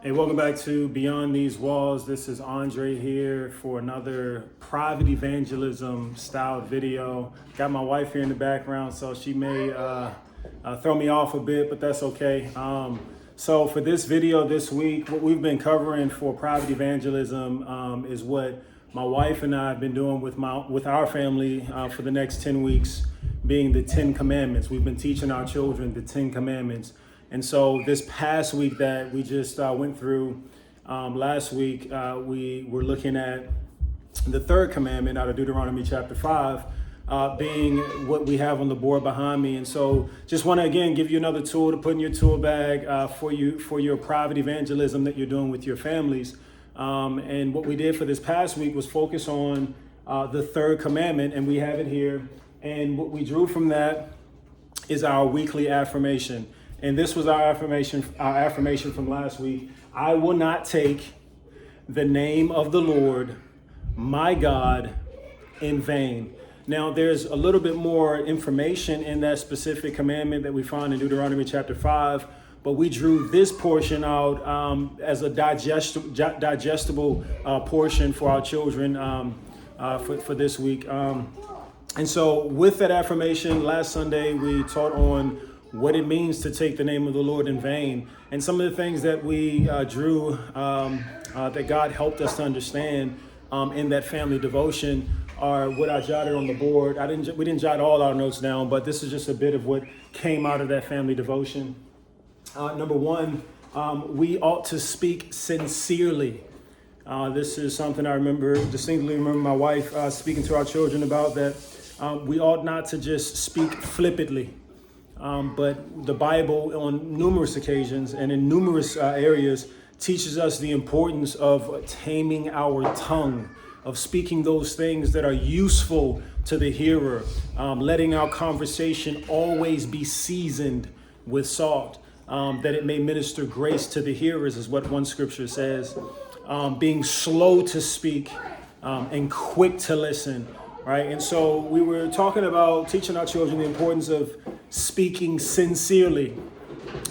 Hey, welcome back to Beyond These Walls. This is Andre here for another private evangelism styled video. Got my wife here in the background, so she may throw me off a bit, but that's okay. So for this video this week, what we've been covering for private evangelism is what my wife and I have been doing with our family for the next 10 weeks, being the 10 commandments. We've been teaching our children the 10 commandments. And so this past week that we just went through last week, we were looking at the third commandment out of Deuteronomy chapter 5, being what we have on the board behind me. And so just want to, again, give you another tool to put in your tool bag for your private evangelism that you're doing with your families. And what we did for this past week was focus on the third commandment, and we have it here. And what we drew from that is our weekly affirmation. And this was our affirmation from last week. I will not take the name of the Lord, my God, in vain. Now, there's a little bit more information in that specific commandment that we find in Deuteronomy chapter 5, but we drew this portion out as a digestible portion for our children for this week. And so with that affirmation, last Sunday, we taught on what it means to take the name of the Lord in vain. And some of the things that we drew that God helped us to understand in that family devotion are what I jotted on the board. We didn't jot all our notes down, but this is just a bit of what came out of that family devotion. Number one, we ought to speak sincerely. This is something I distinctly remember my wife speaking to our children about, that we ought not to just speak flippantly. But the Bible on numerous occasions and in numerous areas teaches us the importance of taming our tongue, of speaking those things that are useful to the hearer, letting our conversation always be seasoned with salt, that it may minister grace to the hearers, is what one scripture says. Being slow to speak and quick to listen. Right. And so we were talking about teaching our children the importance of speaking sincerely,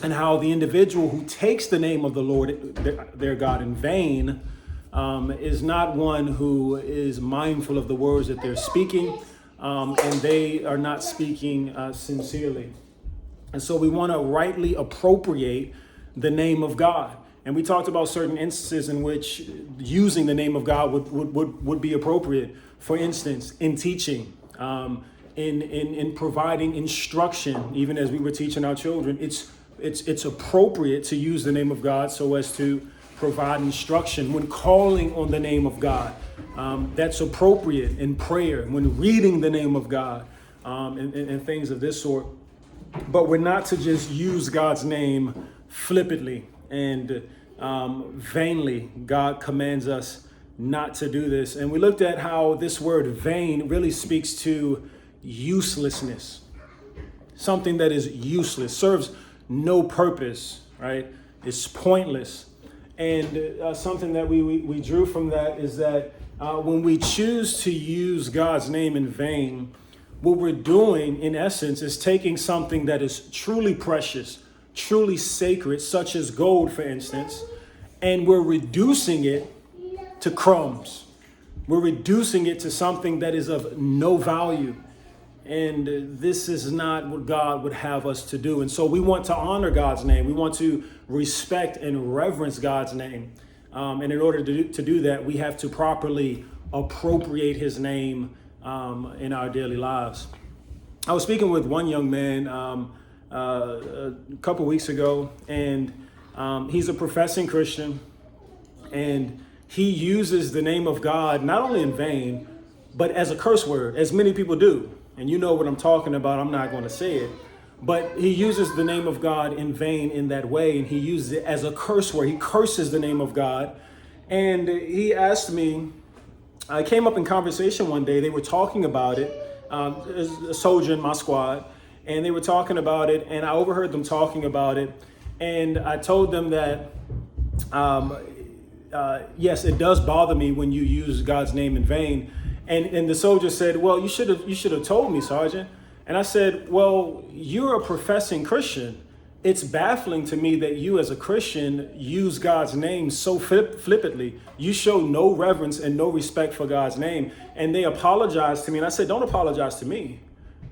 and how the individual who takes the name of the Lord, their God, in vain is not one who is mindful of the words that they're speaking, and they are not speaking sincerely. And so we want to rightly appropriate the name of God. And we talked about certain instances in which using the name of God would be appropriate. For instance, in teaching, in providing instruction, even as we were teaching our children, it's appropriate to use the name of God so as to provide instruction. When calling on the name of God, that's appropriate in prayer. When reading the name of God, and things of this sort. But we're not to just use God's name flippantly and vainly. God commands us not to do this. And we looked at how this word vain really speaks to uselessness. Something that is useless, serves no purpose, right? It's pointless. And something that we drew from that is that when we choose to use God's name in vain, what we're doing in essence is taking something that is truly precious, truly sacred, such as gold, for instance, and we're reducing it to crumbs. We're reducing it to something that is of no value. And this is not what God would have us to do. And so we want to honor God's name. We want to respect and reverence God's name. And in order to do that, we have to properly appropriate his name in our daily lives. I was speaking with one young man a couple weeks ago, and he's a professing Christian, and he uses the name of God not only in vain, but as a curse word, as many people do. And you know what I'm talking about. I'm not going to say it. But he uses the name of God in vain in that way, and he uses it as a curse word. He curses the name of God. And he asked me, I came up in conversation one day. They were talking about it, a soldier in my squad, and they were talking about it, and I overheard them talking about it. And I told them that yes, it does bother me when you use God's name in vain. And the soldier said, well, you should have told me, Sergeant. And I said, well, you're a professing Christian, it's baffling to me that you as a Christian use God's name so flippantly. You show no reverence and no respect for God's name. And they apologize to me. And I said, don't apologize to me,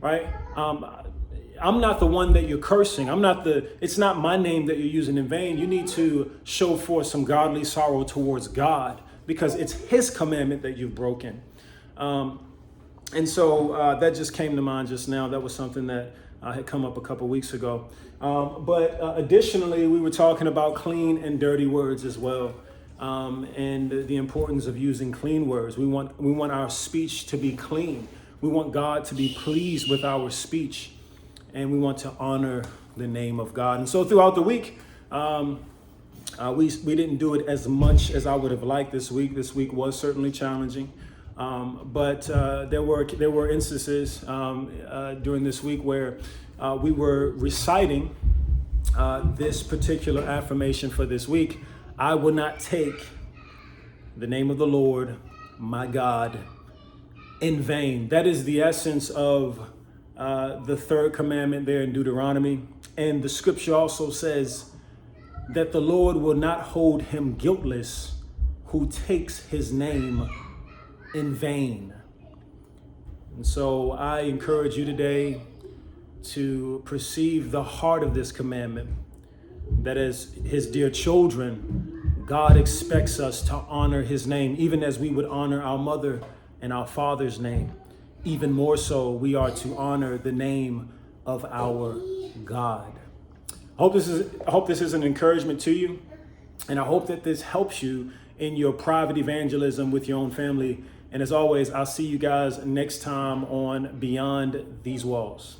right? I'm not the one that you're cursing. It's not my name that you're using in vain. You need to show forth some godly sorrow towards God, because it's his commandment that you've broken. And so that just came to mind just now. That was something that had come up a couple weeks ago. But additionally, we were talking about clean and dirty words as well, and the importance of using clean words. We want our speech to be clean. We want God to be pleased with our speech, and we want to honor the name of God. And so throughout the week, we didn't do it as much as I would have liked this week. This week was certainly challenging. But there were instances during this week where we were reciting this particular affirmation for this week. I will not take the name of the Lord, my God, in vain. That is the essence of the third commandment there in Deuteronomy. And the scripture also says that the Lord will not hold him guiltless who takes his name in vain. And so I encourage you today to perceive the heart of this commandment, that as his dear children, God expects us to honor his name, even as we would honor our mother and our father's name. Even more so, we are to honor the name of our God. I hope this is an encouragement to you, and I hope that this helps you in your private evangelism with your own family. And as always, I'll see you guys next time on Beyond These Walls.